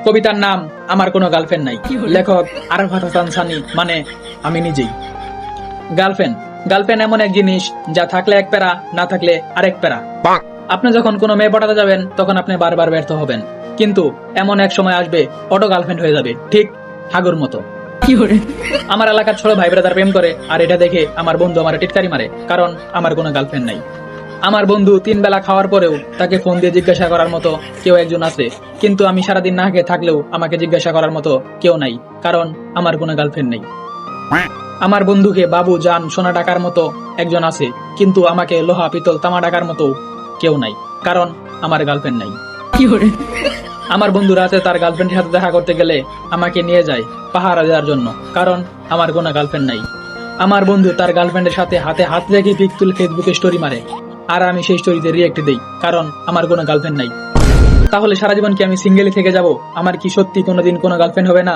কবিতার নাম আমার কোনো গার্লফ্রেন্ড নাই। লেখক আরাফাত হাসান সানি, মানে আমি নিজেই। গার্লফ্রেন্ড গার্লফ্রেন্ড এমন এক জিনিস যা থাকলে এক প্যারা, না থাকলে আরেক প্যারা। আপনি যখন কোনো মেয়ে পটাতে যাবেন তখন আপনি বারবার ব্যর্থ হবেন, কিন্তু এমন এক সময় আসবে অটো গার্লফ্রেন্ড হয়ে যাবে, ঠিক হাগুর মতো। আমার এলাকার ছোট ভাই ব্রাদার প্রেম করে, আর এটা দেখে আমার বন্ধু আমার টিটকারি মারে, কারণ আমার কোনো গার্লফ্রেন্ড নাই। আমার বন্ধু 3 বেলা খাওয়ার পরেও তাকে ফোন দিয়ে জিজ্ঞাসা করার মতো কেউ একজন আছে, কিন্তু আমি সারাদিন না খেয়ে থাকলেও আমাকে জিজ্ঞাসা করার মতো কেউ নাই, কারণ আমার কোনো গার্লফ্রেন্ড নেই। আমার বন্ধুকে বাবু জান সোনা ডাকার মতো একজন আছে, কিন্তু আমাকে লোহা পিতল তামা ডাকার মতো কেউ নাই, কারণ আমার গার্লফ্রেন্ড নাই। আমার বন্ধু রাতে তার গার্লফ্রেন্ডের সাথে দেখা করতে গেলে আমাকে নিয়ে যায় পাহারা দেওয়ার জন্য, কারণ আমার কোনো গার্লফ্রেন্ড নাই। আমার বন্ধু তার গার্লফ্রেন্ডের সাথে হাতে হাত রেখে পিক তুলে ফেসবুকে স্টোরি মারে, আর আমি সেই স্টোরিতে রিয়েক্ট দেই, কারণ আমার কোনো গার্লফ্রেন্ড নাই। তাহলে সারা জীবন কি আমি সিঙ্গেলই থেকে যাব? আমার কি সত্যি কোনোদিন কোনো গার্লফ্রেন্ড হবে না?